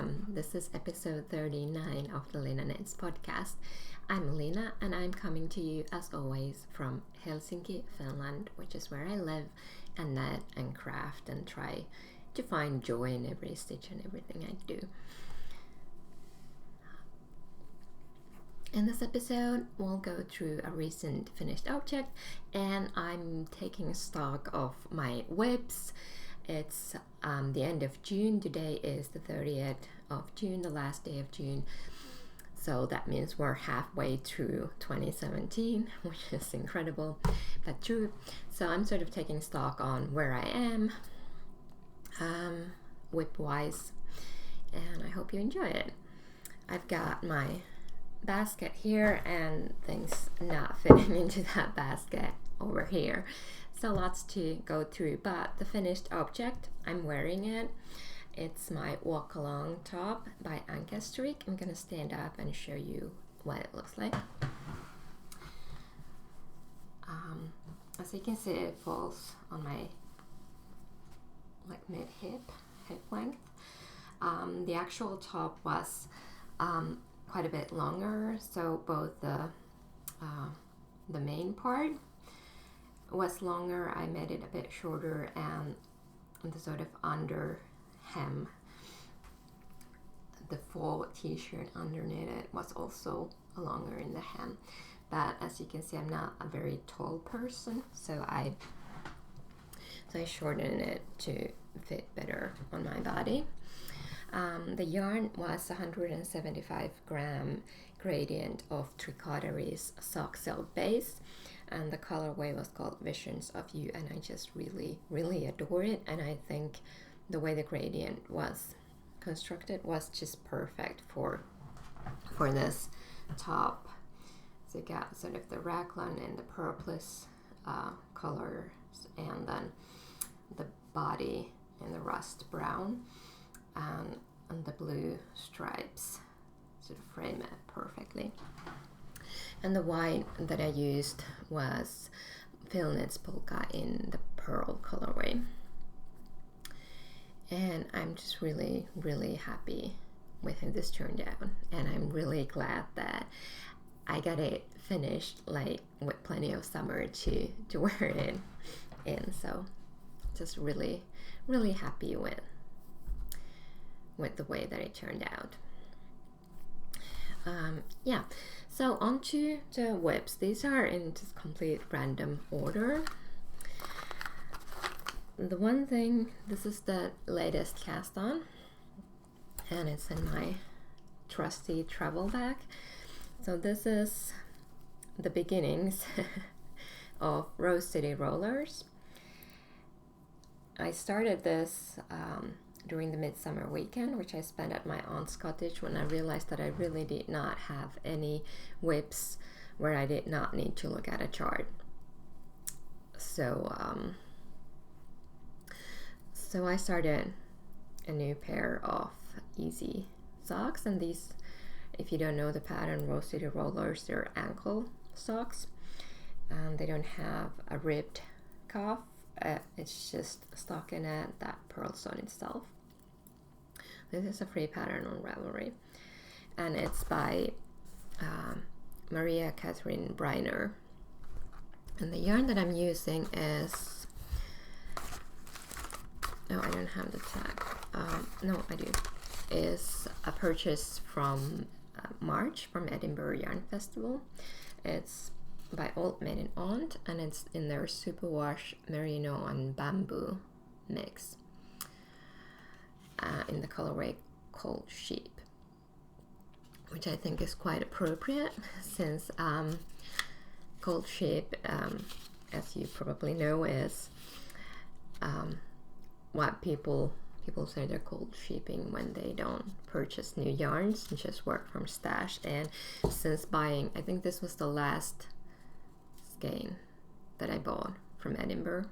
welcome. This is episode 39 of the Lina Knits podcast. I'm Lina and I'm coming to you as always from Helsinki, Finland, which is where I live and knit and craft and try to find joy in every stitch and everything I do. In this episode, we'll go through a recent finished object and I'm taking stock of my whips. It's the end of June. Today is the 30th of June, the last day of June. So that means we're halfway through 2017, which is incredible, but true. So I'm sort of taking stock on where I am, whip-wise, and I hope you enjoy it. I've got my basket here and things not fitting into that basket over here. So lots to go through, but the finished object, I'm wearing it. It's my walk along top by Anka Streak. I'm gonna stand up and show you what it looks like. As you can see, it falls on my mid hip length. The actual top was quite a bit longer, so both the main part was longer. I made it a bit shorter, and the sort of under hem, the full t-shirt underneath it was also longer in the hem. But as you can see, I'm not a very tall person, so I shortened it to fit better on my body. The yarn was 175 gram gradient of Tricoteries sock silk base, and the colorway was called Visions of You, and I just really adore it. And I think the way the gradient was constructed was just perfect for this top. So you got sort of the raglan and the purplish colors, and then the body in the rust brown, and the blue stripes sort of frame it perfectly. And the white that I used was Phil Knits Polka in the pearl colorway. And I'm just really happy with how this turned out. And I'm really glad that I got it finished with plenty of summer to wear it in. So just really happy with the way that it turned out. So onto the whips. These are in just complete random order. The one thing, this is the latest cast on, and it's in my trusty travel bag. So this is the beginnings of Rose City rollers. I started this during the midsummer weekend, which I spent at my aunt's cottage, when I realized that I really did not have any whips where I did not need to look at a chart. So I started a new pair of easy socks, and these, if you don't know the pattern, Rose City rollers, they're ankle socks, and they don't have a ribbed cuff. It's just stockinette that purls on itself. This is a free pattern on Ravelry, and it's by Maria Catherine Briner. And the yarn that I'm using is, no, I don't have the tag. No, I do. Is a purchase from March from Edinburgh Yarn Festival. It's by Old Maiden Aunt, and it's in their superwash merino and bamboo mix in the colorway Cold Sheep, which I think is quite appropriate, since Cold Sheep, as you probably know, is what people say they're cold sheeping when they don't purchase new yarns and just work from stash. And since buying, I think this was the last skein that I bought from Edinburgh,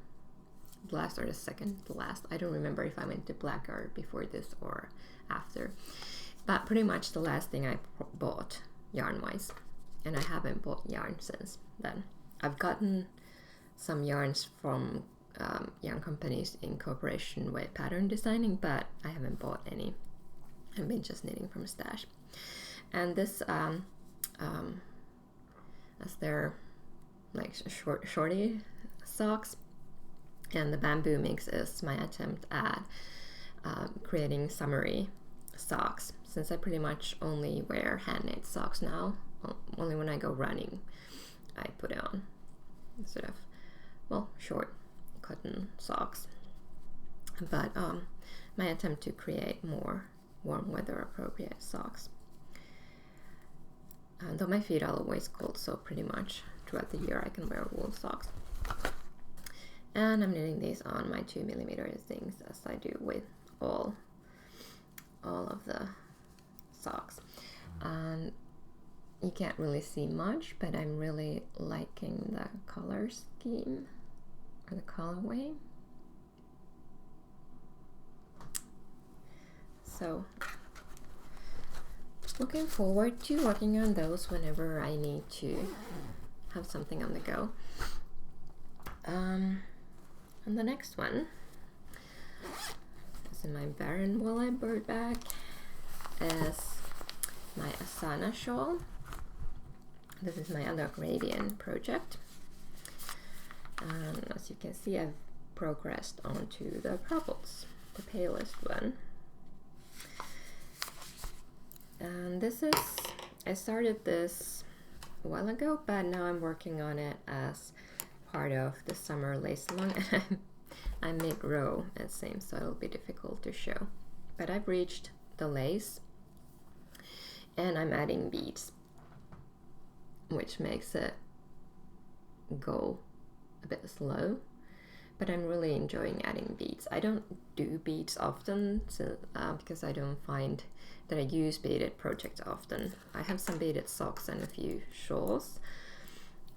the last or the second to last. I don't remember if I went to Black Art before this or after, but pretty much the last thing I bought yarn wise, and I haven't bought yarn since then. I've gotten some yarns from yarn companies in cooperation with pattern designing, but I haven't bought any I've been just knitting from stash. And this, as they're like shorty socks, and the bamboo mix is my attempt at creating summery socks, since I pretty much only wear hand knit socks now. Only when I go running I put on sort of, well, short cotton socks. But my attempt to create more warm weather appropriate socks. Though my feet are always cold, so pretty much throughout the year I can wear wool socks. And I'm knitting these on my 2mm things, as I do with all of the socks. And you can't really see much, but I'm really liking the color scheme or the colorway. So looking forward to working on those whenever I need to have something on the go. And the next one is in my Baron Woolly bird bag, is my Asana shawl. This is my other gradient project. And as you can see, I've progressed onto the purples, the palest one. And this is, I started this a while ago, but now I'm working on it as part of the summer lace along. I'm mid-row, it seems, so it'll be difficult to show. But I've reached the lace and I'm adding beads, which makes it go a bit slow. But I'm really enjoying adding beads. I don't do beads often, so, because I don't find that I use beaded projects often. I have some beaded socks and a few shawls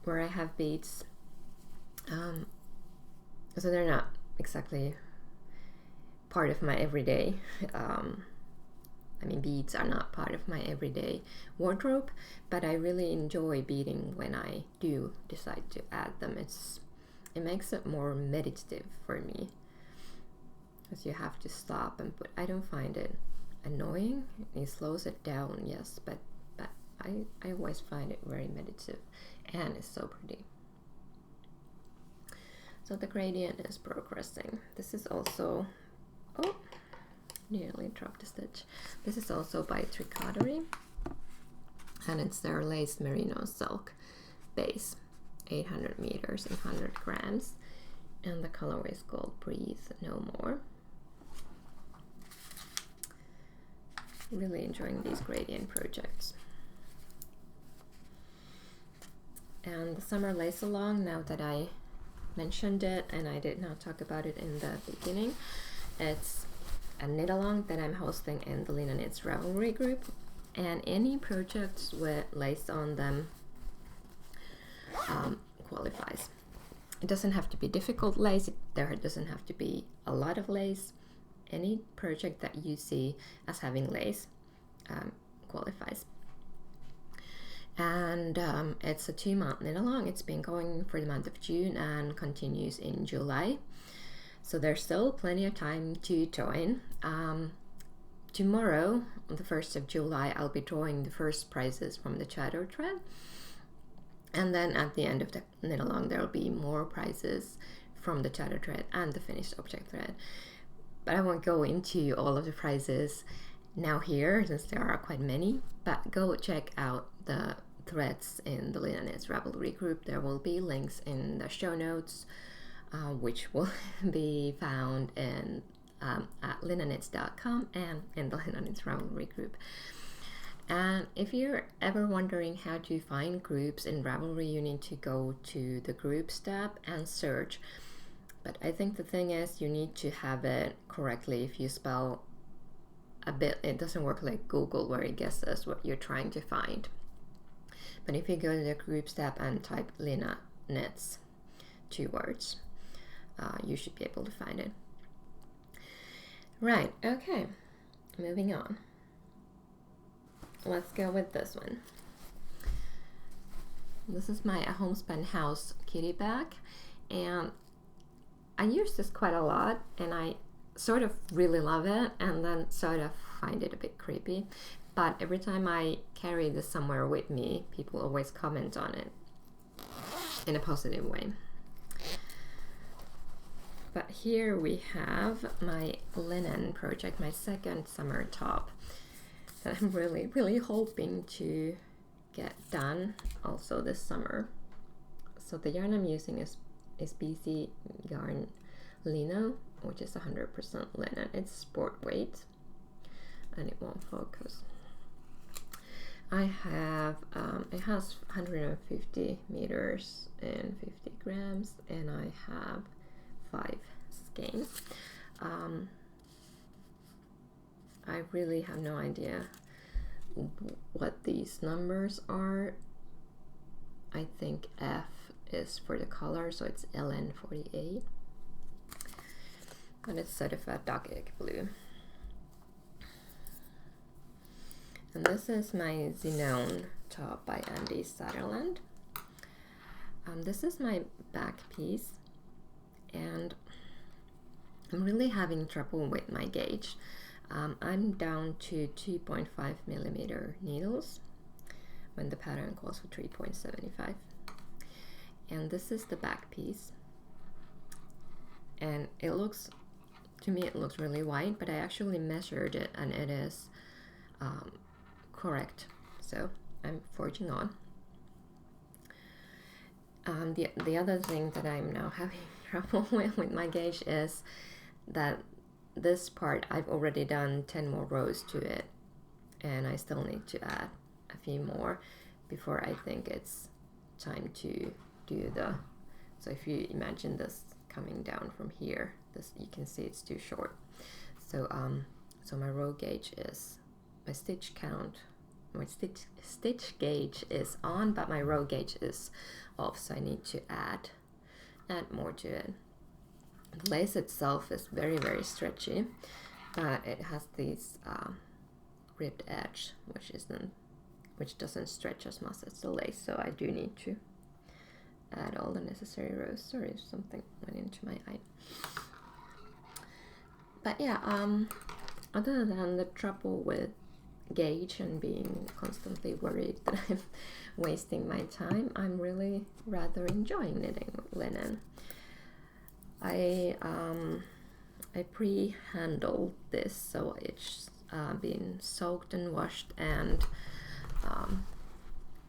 where I have beads. So they're not exactly part of my everyday, I mean, beads are not part of my everyday wardrobe, but I really enjoy beading when I do decide to add them. It makes it more meditative for me, because you have to stop and put. I don't find it annoying. It slows it down, yes, but I always find it very meditative, and it's so pretty. So the gradient is progressing. This is also, oh, nearly dropped a stitch. This is also by Tricotery, and it's their lace merino silk base, 800 meters and 100 grams, and the colorway is called Breathe No More. Really enjoying these gradient projects. And the summer lace along, now that I mentioned it and I did not talk about it in the beginning, it's a knit along that I'm hosting in the Lina Knits Ravelry group, and any projects with lace on them qualifies. It doesn't have to be difficult lace, there doesn't have to be a lot of lace. Any project that you see as having lace qualifies. And it's a 2-month knit along. It's been going for the month of June and continues in July. So there's still plenty of time to join. Tomorrow, on the 1st of July, I'll be drawing the first prizes from the Chatter thread. And then at the end of the knit along, there will be more prizes from the Chatter thread and the finished object thread. But I won't go into all of the prizes now here, since there are quite many. But go check out the threads in the Lina Knits Ravelry group. There will be links in the show notes, which will be found in at linaknits.com and in the Lina Knits Ravelry group. And if you're ever wondering how to find groups in Ravelry, you need to go to the groups tab and search. But I think the thing is, you need to have it correctly. If you spell a bit, it doesn't work like Google, where it guesses what you're trying to find. But if you go to the groups tab and type Lina Knits, 2 words, you should be able to find it. Right, okay, moving on. Let's go with this one. This is my Homespun House kitty bag, and I use this quite a lot, and I sort of really love it and then sort of find it a bit creepy. But every time I carry this somewhere with me, people always comment on it in a positive way. But here we have my linen project, my second summer top that I'm really, really hoping to get done also this summer. So the yarn I'm using is BC yarn Lina, which is 100% linen. It's sport weight and it won't focus. I have, it has 150 meters and 50 grams, and I have 5 skeins. I really have no idea what these numbers are. I think F is for the color, so it's LN48. And it's sort of a dark egg blue. And this is my Zenone top by Andy Sutherland. This is my back piece, and I'm really having trouble with my gauge. I'm down to 2.5 millimeter needles when the pattern calls for 3.75. And this is the back piece. And it looks, to me it looks really wide, but I actually measured it and it is correct. So I'm forging on. The other thing that I'm now having trouble with my gauge is that this part I've already done 10 more rows to it, and I still need to add a few more before I think it's time to do the, so if you imagine this coming down from here, this, you can see it's too short. So so my row gauge is, my stitch count, my stitch gauge is on, but my row gauge is off, so I need to add more to it. The lace itself is very, very stretchy, but it has these ribbed edge, which doesn't stretch as much as the lace, so I do need to add all the necessary rows. Sorry, something went into my eye. But yeah, other than the trouble with gauge and being constantly worried that I'm wasting my time, I'm really rather enjoying knitting linen. I pre-handled this, so it's been soaked and washed and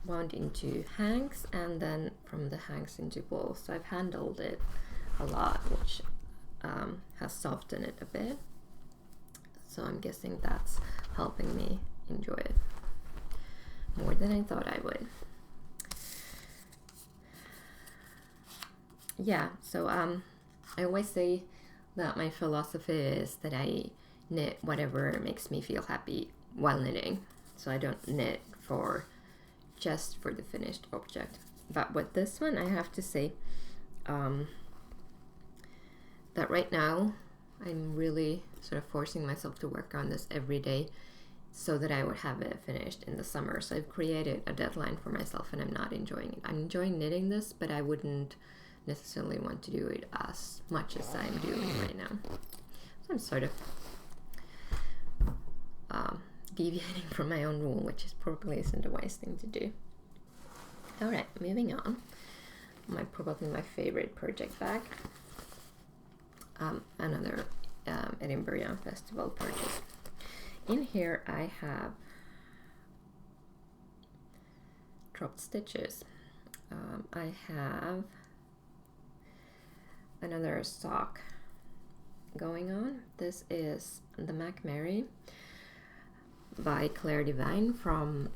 wound into hanks, and then from the hanks into balls. So I've handled it a lot, which has softened it a bit. So I'm guessing that's helping me enjoy it more than I thought I would. Yeah, so I always say that my philosophy is that I knit whatever makes me feel happy while knitting. So I don't knit just for the finished object. But with this one, I have to say that right now I'm really sort of forcing myself to work on this every day so that I would have it finished in the summer. So I've created a deadline for myself and I'm not enjoying it. I'm enjoying knitting this, but I wouldn't necessarily want to do it as much as I'm doing right now. So I'm sort of deviating from my own rule, which probably isn't a wise thing to do. Alright, moving on. Probably my favorite project bag. Another Edinburgh Yarn Festival purchase. In here I have dropped stitches. I have another sock going on. This is the Mac Mary by Claire Devine from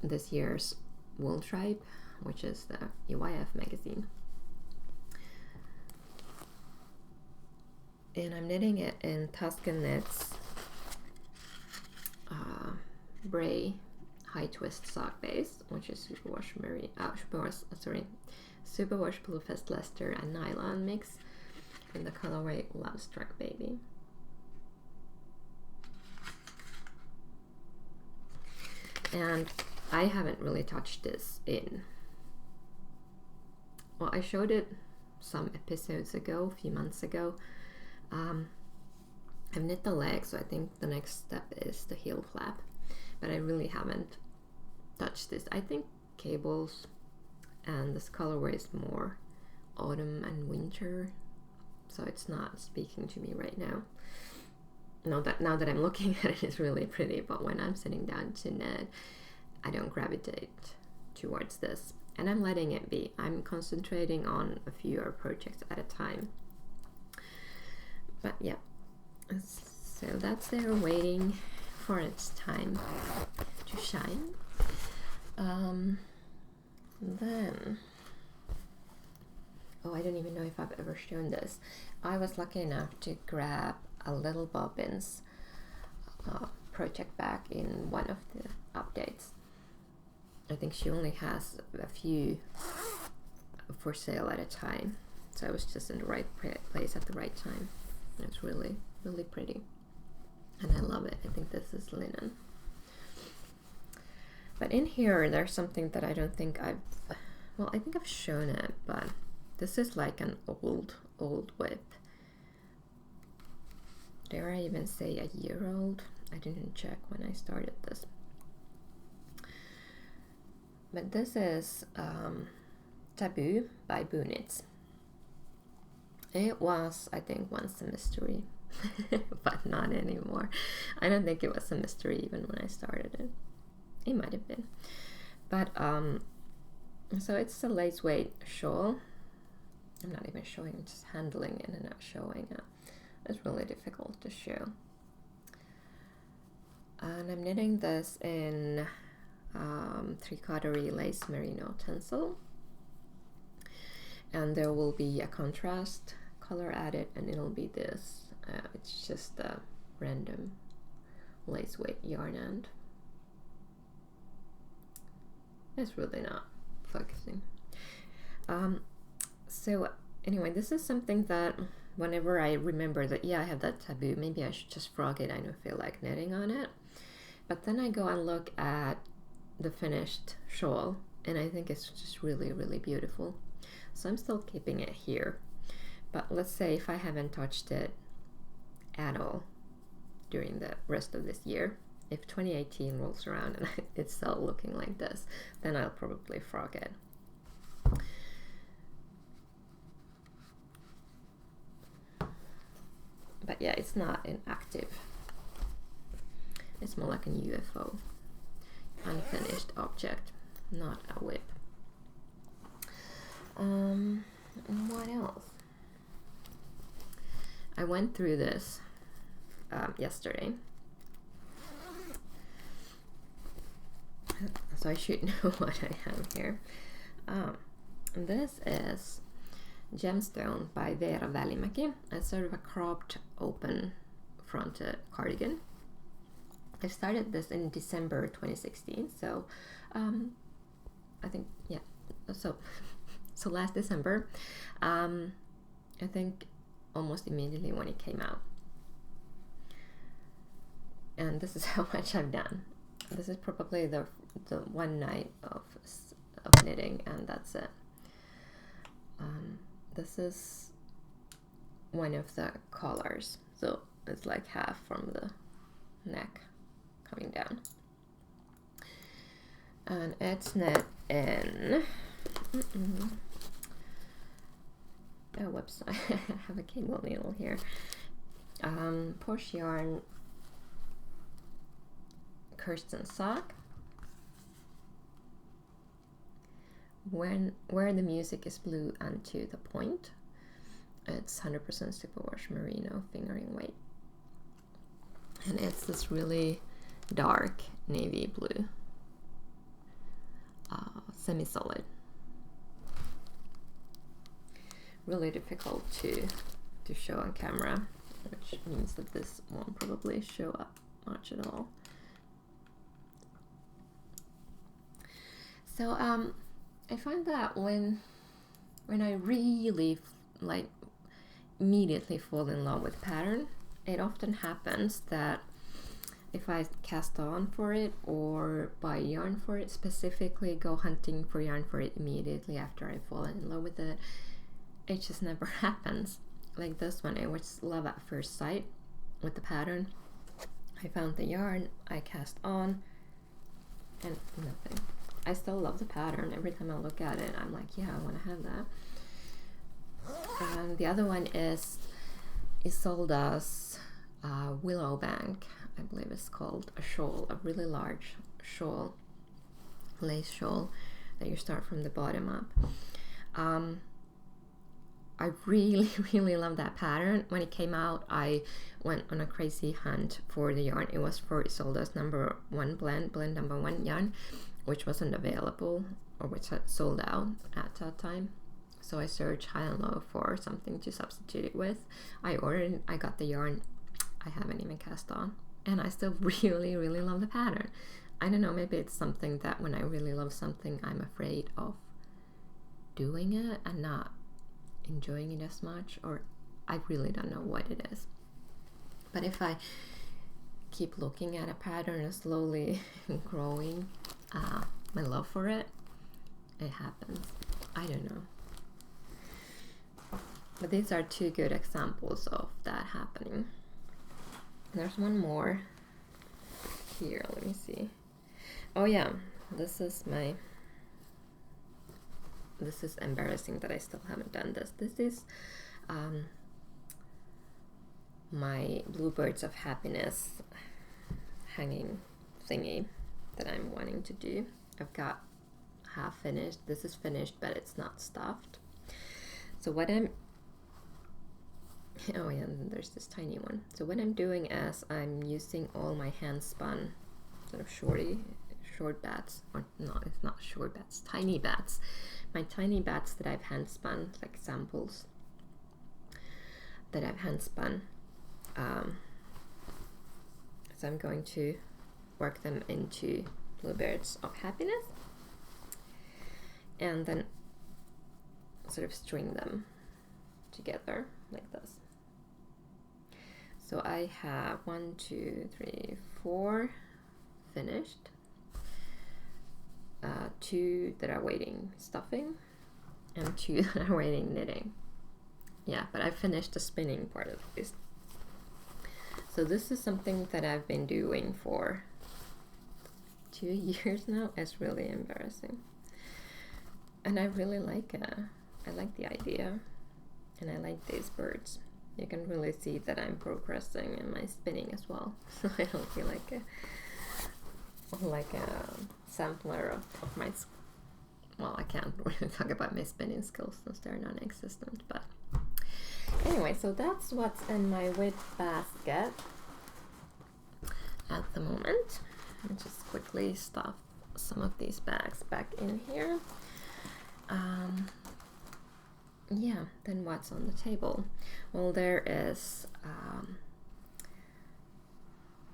this year's Wool Tribe, which is the EYF magazine. And I'm knitting it in Tuscan Knits Bray high twist sock base, which is Superwash Bluefest Leicester and nylon mix in the colorway Love Struck Baby. And I haven't really touched this in, well, I showed it some episodes ago, a few months ago, I've knit the leg, so I think the next step is the heel flap, but I really haven't touched this. I think cables and this colorway is more autumn and winter, so it's not speaking to me right now. Now that I'm looking at it, it's really pretty, but when I'm sitting down to knit, I don't gravitate towards this, and I'm letting it be. I'm concentrating on a fewer projects at a time. But yeah, so that's there waiting for its time to shine. Then, oh, I don't even know if I've ever shown this. I was lucky enough to grab a Little Bobbins project back in one of the updates. I think she only has a few for sale at a time, so I was just in the right place at the right time. It's really, really pretty, and I love it. I think this is linen. But in here, there's something that I don't think I think I've shown it, but this is like an old whip. Dare I even say a year old? I didn't check when I started this. But this is Taboo by Boo Knits. It was, I think, once a mystery, but not anymore. I don't think it was a mystery even when I started it. It might have been. But, so it's a lace weight shawl. I'm not even showing, I'm just handling it and not showing it. It's really difficult to show. And I'm knitting this in tricoterie lace merino tencel. And there will be a contrast color added, and it'll be this. It's just a random lace weight yarn end. It's really not focusing. So anyway, this is something that whenever I remember that, yeah, I have that Taboo, maybe I should just frog it. I don't feel like knitting on it. But then I go and look at the finished shawl, and I think it's just really, really beautiful. So I'm still keeping it here. But let's say if I haven't touched it at all during the rest of this year, if 2018 rolls around and it's still looking like this, then I'll probably frog it. But yeah, it's not an active. It's more like an UFO, unfinished object, not a whip. And what else? I went through this yesterday, so I should know what I have here. This is Gemstone by Veera Välimäki. It's sort of a cropped, open fronted cardigan. I started this in December 2016, so I think, yeah, so last December, I think almost immediately when it came out. And this is how much I've done. This is probably the one night of knitting, and that's it. This is one of the collars, so it's like half from the neck coming down. And it's knit in oh, whoops, I have a cable needle here. Porsche yarn Kirsten sock. Where the music is blue and to the point. It's 100% superwash merino fingering weight, and it's this really dark navy blue, semi-solid. Really difficult to show on camera, which means that this won't probably show up much at all. So I find that when I really like immediately fall in love with pattern, it often happens that if I cast on for it or buy yarn for it, specifically go hunting for yarn for it immediately after I've fallen in love with it, it just never happens. Like this one, it was love at first sight. with the pattern. I found the yarn, I cast on, and nothing. I still love the pattern. Every time I look at it, I'm like, yeah, I want to have that. And the other one is Isolda's Willow Bank, I believe it's called, a shawl, a really large shawl, lace shawl that you start from the bottom up. I really, really love that pattern. When it came out, I went on a crazy hunt for the yarn. It was for Isolda's number 1 blend number 1 yarn, which wasn't available, or which had sold out at that time. So I searched high and low for something to substitute it with. I ordered, I got the yarn. I haven't even cast on, and I still really, really love the pattern. I don't know, maybe it's something that when I really love something, I'm afraid of doing it and not enjoying it as much, or I really don't know what it is. But if I keep looking at a pattern and slowly growing my love for it, it happens. I don't know. But these are 2 good examples of that happening. There's one more here, let me see. Oh yeah, this is embarrassing that I still haven't done this. This is my Bluebirds of Happiness hanging thingy that I'm wanting to do. I've got half finished. This is finished, but it's not stuffed. So what I'm, oh yeah, and there's this tiny one. So what I'm doing is I'm using all my hand spun sort of short bats, or no, it's not short bats, tiny bats. My tiny bats that I've hand spun, like samples that I've hand spun. So I'm going to work them into Bluebirds of Happiness, and then sort of string them together like this. So I have 1, 2, 3, 4 finished, 2 that are waiting stuffing, and 2 that are waiting knitting. Yeah, but I finished the spinning part of this. So this is something that I've been doing for 2 years now. It's really embarrassing, and I really like it. I like the idea, and I like these birds. You can really see that I'm progressing in my spinning as well. So I don't feel like a sampler of my, well, I can't really talk about my spinning skills since they're non-existent, but anyway, so that's what's in my Wip basket at the moment. I'll just quickly stuff some of these bags back in here. Yeah, then what's on the table? Well, there is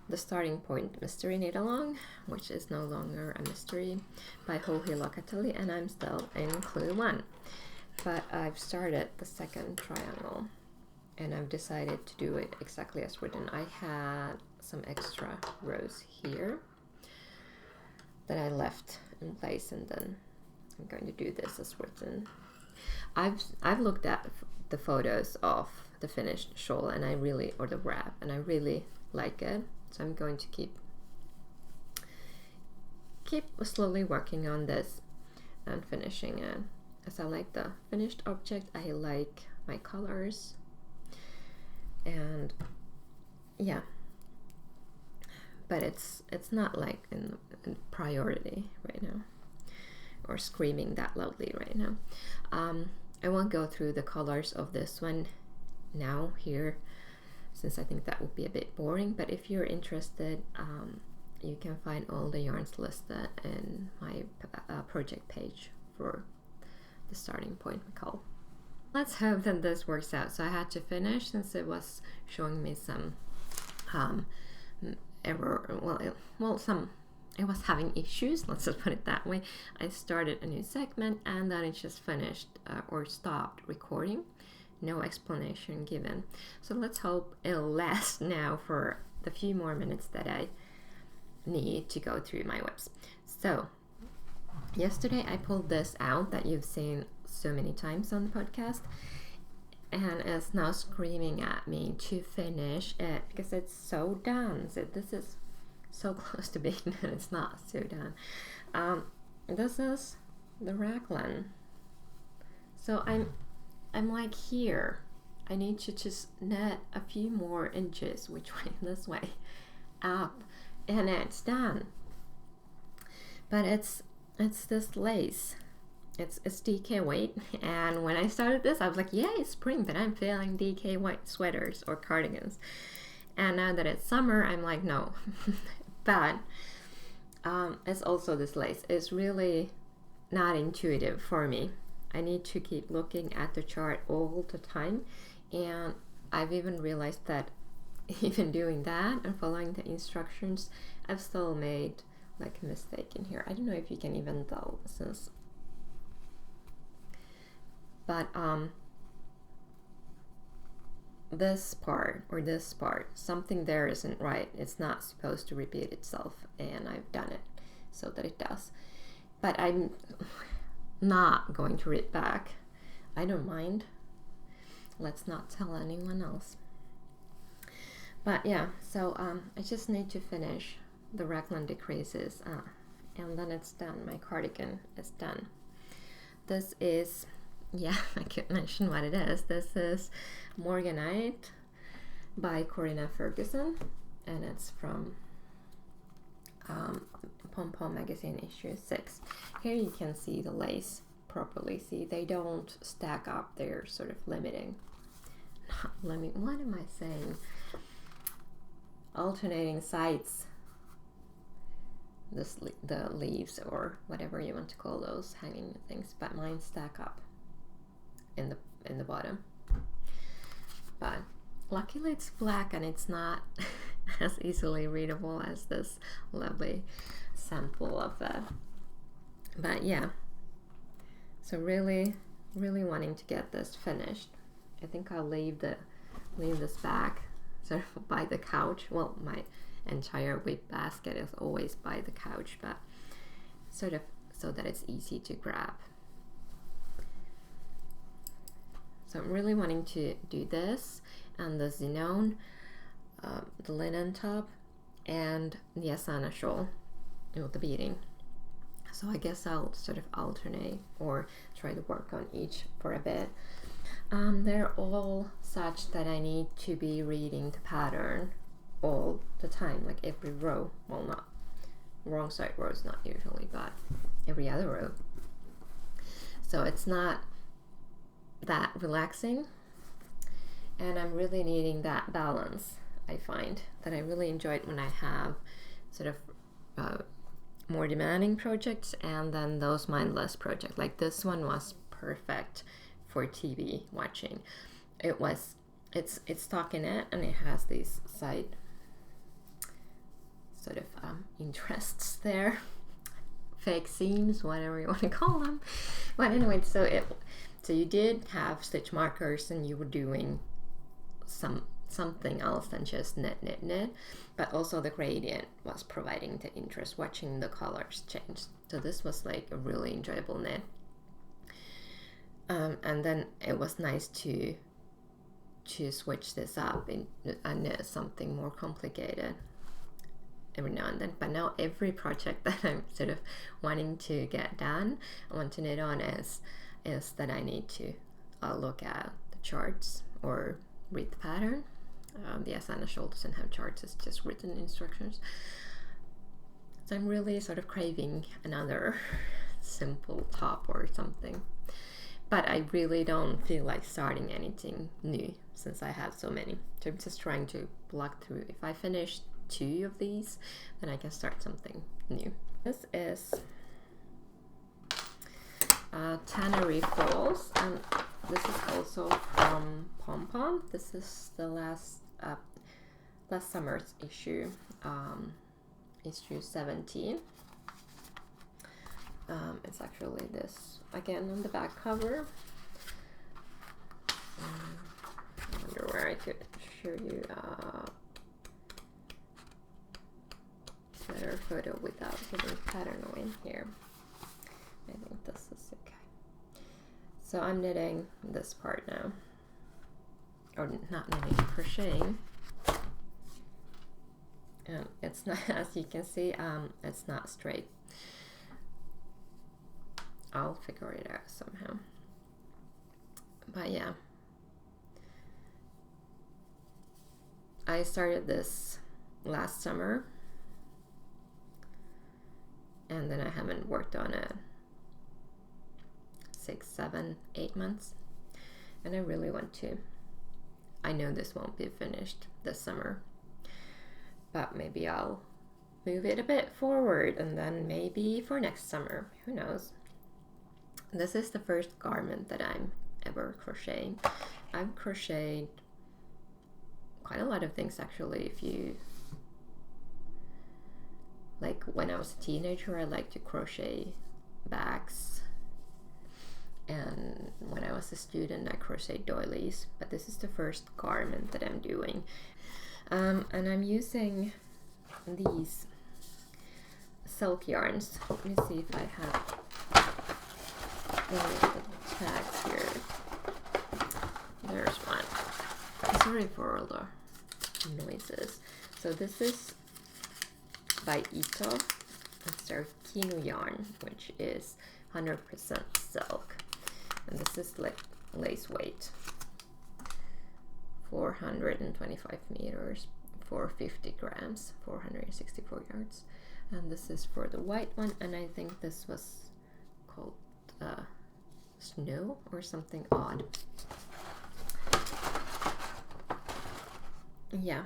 the Starting Point Mystery Knit Along, which is no longer a mystery, by Joji Locatelli, and I'm still in clue 1. But I've started the second triangle, and I've decided to do it exactly as written. I had some extra rows here that I left in place, and then I'm going to do this as written. I've looked at the photos of the finished shawl, and I really, or the wrap, and I really like it. So I'm going to keep slowly working on this and finishing it. As I like the finished object, I like my colors, and yeah, but it's not like in priority right now, or screaming that loudly right now. I won't go through the colors of this one now here, since I think that would be a bit boring, but if you're interested, you can find all the yarns listed in my project page for the Starting Point McCall. Let's hope that this works out. So I had to finish since it was showing me some error, it was having issues, let's just put it that way. I started a new segment and then it just finished or stopped recording. No explanation given. So let's hope it'll last now for the few more minutes that I need to go through my whips. So yesterday I pulled this out that you've seen so many times on the podcast, and is now screaming at me to finish it because it's so done. So this is so close to being done. It's not so done. This is the raglan. So I'm like here. I need to just knit a few more inches, which way? This way, up, and it's done. But it's this lace. It's DK weight, and when I started this, I was like, yay, it's spring, but I'm feeling DK white sweaters or cardigans. And now that it's summer, I'm like, no. But it's also this lace. It's really not intuitive for me. I need to keep looking at the chart all the time, and I've even realized that even doing that and following the instructions, I've still made like a mistake in here. I don't know if you can even tell since, but this part, something there isn't right. It's not supposed to repeat itself, and I've done it so that it does. But I'm not going to read back. I don't mind. Let's not tell anyone else. But yeah, so I just need to finish the raglan decreases, and then it's done. My cardigan is done. This is, yeah, I could mention what it is. This is Morganite by Corinna Ferguson, and it's from Pom Pom magazine issue 6. Here you can see the lace properly. See, they don't stack up. They're sort of limiting. What am I saying? Alternating sides. The leaves or whatever you want to call those hanging things, but mine stack up in the bottom. But luckily it's black and it's not as easily readable as this lovely sample of that. But yeah, so really wanting to get this finished. I think I'll leave this back sort of by the couch. Well, my entire Wip Basket is always by the couch, but sort of so that it's easy to grab. So I'm really wanting to do this and the Zinone, the linen top, and the Asana shawl, the beading. So I guess I'll sort of alternate or try to work on each for a bit. They're all such that I need to be reading the pattern all the time, like every row. Well, not wrong side rows, not usually, but every other row. So it's not that relaxing, and I'm really needing that balance. I find that I really enjoy it when I have sort of more demanding projects and then those mindless projects. Like this one was perfect for TV watching. It's stockinette, and it has these side sort of interests there, fake seams, whatever you want to call them. But anyway, so you did have stitch markers, and you were doing something else than just knit, but also the gradient was providing the interest, watching the colors change. So this was like a really enjoyable knit. And then it was nice to switch this up and knit something more complicated every now and then. But now every project that I'm sort of wanting to get done, I want to knit on is that I need to look at the charts or read the pattern. The Asana shawl doesn't have charts, it's just written instructions. So I'm really sort of craving another simple top or something. But I really don't feel like starting anything new since I have so many. So I'm just trying to block through. If I finish 2 of these, then I can start something new. This is Tannery Falls, and this is also from Pom Pom. This is the last summer's issue, issue 17. It's actually this again on the back cover. I wonder where I could show you a better photo without giving pattern away here. I think this is okay. So I'm knitting this part now. or not knitting, crocheting. It's not, as you can see, it's not straight. I'll figure it out somehow. But yeah, I started this last summer, and then I haven't worked on it 6, 7, 8 months, and I really want to. I know this won't be finished this summer, but maybe I'll move it a bit forward, and then maybe for next summer, who knows. This is the first garment that I'm ever crocheting. I've crocheted quite a lot of things actually. If you like, when I was a teenager, I liked to crochet bags, and when I was a student I crocheted doilies, but this is the first garment that I'm doing. And I'm using these silk yarns. Let me see if I have one of the tags here. There's one. Sorry for all the noises. So this is by Ito. It's their Kinu yarn, which is 100% silk. And this is like lace weight. 425 meters for 50 grams, 464 yards. And this is for the white one, and I think this was called snow or something odd. Yeah.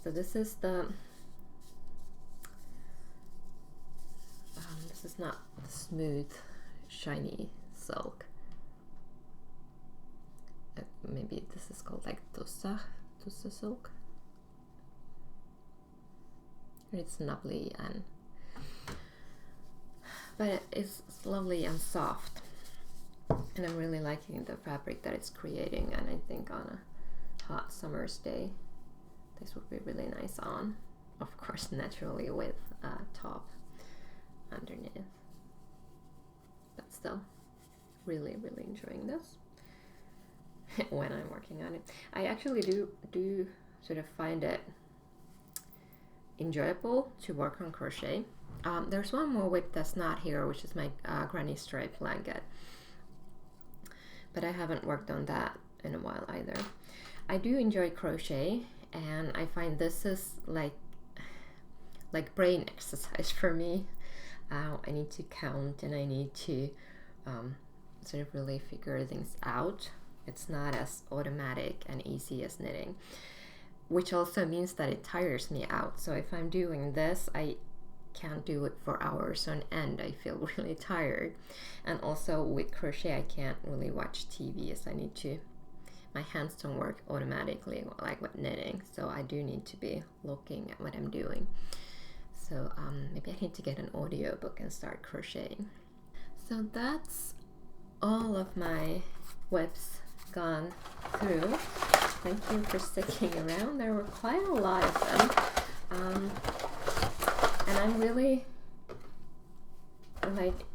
So this is the this is not the smooth, shiny silk. Maybe this is called like tussa silk. It's lovely, but it's lovely and soft, and I'm really liking the fabric that it's creating, and I think on a hot summer's day this would be really nice on, of course naturally with a top underneath, but still really enjoying this when I'm working on it. I actually do sort of find it enjoyable to work on crochet. There's one more whip that's not here, which is my granny stripe blanket, but I haven't worked on that in a while either. I do enjoy crochet, and I find this is like brain exercise for me. I need to count, and I need to sort of really figure things out. It's not as automatic and easy as knitting, which also means that it tires me out. So if I'm doing this, I can't do it for hours on end. I feel really tired. And also with crochet, I can't really watch TV, as I need to, my hands don't work automatically like with knitting. So I do need to be looking at what I'm doing. So maybe I need to get an audiobook and start crocheting. So that's all of my whips gone through. Thank you for sticking around. There were quite a lot of them, and I'm really like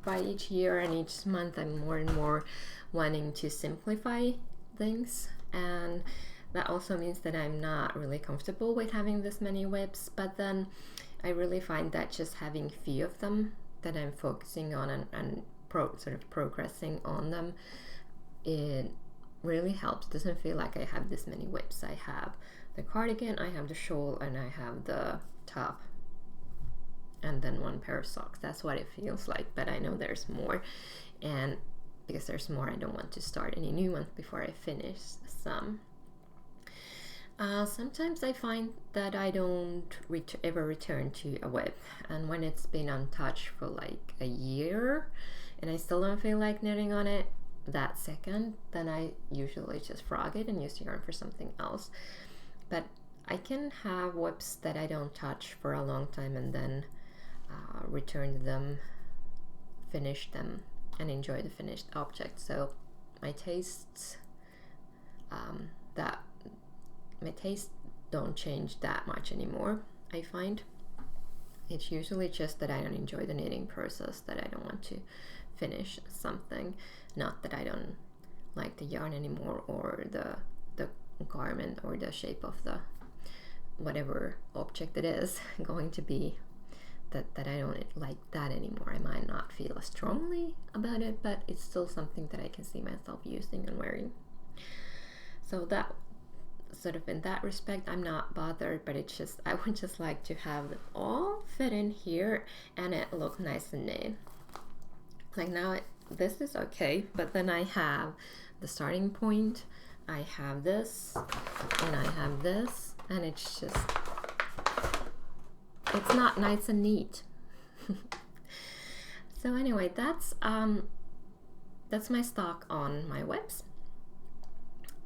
by each year and each month I'm more and more wanting to simplify things, and that also means that I'm not really comfortable with having this many whips, but then I really find that just having few of them that I'm focusing on and sort of progressing on them, it really helps. It doesn't feel like I have this many whips. I have the cardigan, I have the shawl, and I have the top, and then one pair of socks. That's what it feels like, but I know there's more, and because there's more, I don't want to start any new ones before I finish some. Sometimes I find that I don't ever return to a whip, and when it's been untouched for like a year and I still don't feel like knitting on it that second, then I usually just frog it and use the yarn for something else. But I can have whips that I don't touch for a long time and then return them, finish them, and enjoy the finished object. So my tastes don't change that much anymore. I find it's usually just that I don't enjoy the knitting process, that I don't want to finish something. Not that I don't like the yarn anymore, or the garment, or the shape of the whatever object it is going to be, that I don't like that anymore. I might not feel as strongly about it, but it's still something that I can see myself using and wearing. So that sort of, in that respect, I'm not bothered, but it's just, I would just like to have it all fit in here and it look nice and neat. Like now this is okay, but then I have the starting point, I have this, and I have this, and it's just, it's not nice and neat. So anyway, that's my stock on my webs,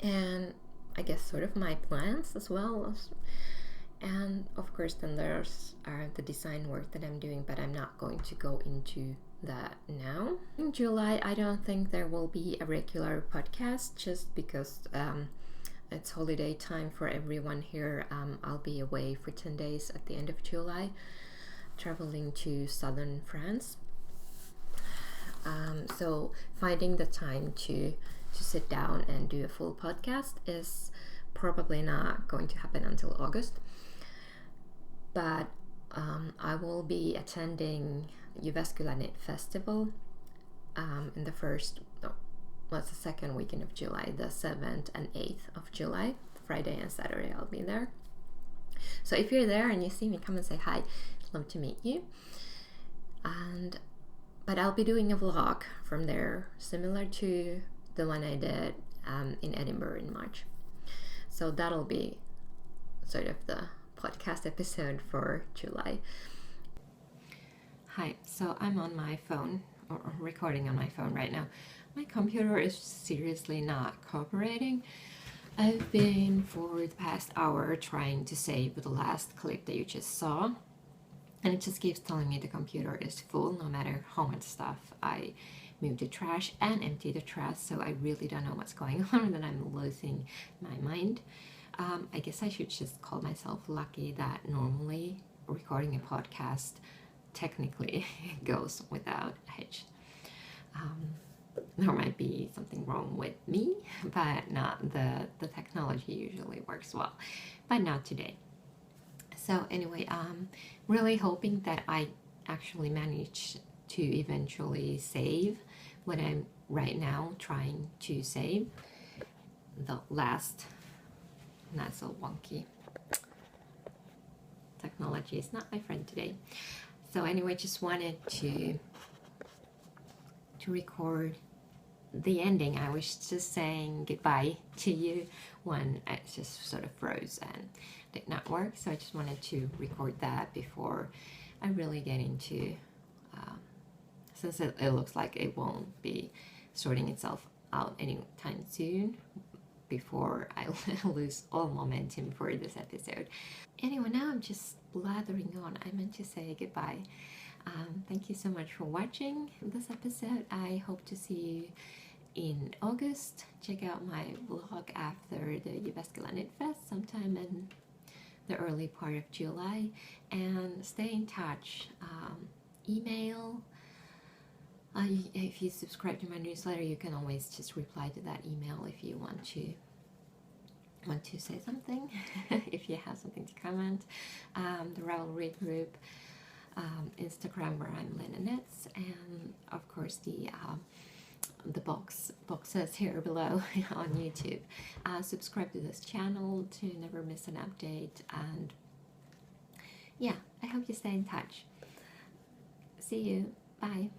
and I guess sort of my plans as well. And of course then there's the design work that I'm doing, but I'm not going to go into that now. In July, I don't think there will be a regular podcast, just because it's holiday time for everyone here. I'll be away for 10 days at the end of July, traveling to southern France. So finding the time to sit down and do a full podcast is probably not going to happen until August. But I will be attending Jyväskylä Knit Festival in the second weekend of July, the 7th and 8th of July, Friday and Saturday I'll be there. So if you're there and you see me, come and say hi. I'd love to meet you. But I'll be doing a vlog from there, similar to the one I did in Edinburgh in March. So that'll be sort of the podcast episode for July. Hi, so I'm on my phone, or recording on my phone right now. My computer is seriously not cooperating. I've been for the past hour trying to save the last clip that you just saw, and it just keeps telling me the computer is full no matter how much stuff I move to trash and empty the trash. So I really don't know what's going on, and I'm losing my mind. I guess I should just call myself lucky that normally recording a podcast technically goes without a hitch. There might be something wrong with me, but not the technology usually works well, but not today. So anyway, really hoping that I actually manage to eventually save what I'm right now trying to save. The last, not so wonky. Technology is not my friend today. So anyway, just wanted to record the ending. I was just saying goodbye to you when it just sort of froze and did not work. So I just wanted to record that before I really get into, since it looks like it won't be sorting itself out anytime soon, before I lose all momentum for this episode. Anyway, now I'm just blathering on. I meant to say goodbye. Thank you so much for watching this episode. I hope to see you in August. Check out my vlog after the Jyväskylä Knit Fest sometime in the early part of July, and stay in touch. Email. If you subscribe to my newsletter, you can always just reply to that email if you want to say something. If you have something to comment. The Ravelry group, Instagram where I'm Lina Knits, and of course the boxes here below on YouTube. Subscribe to this channel to never miss an update, and yeah, I hope you stay in touch. See you. Bye.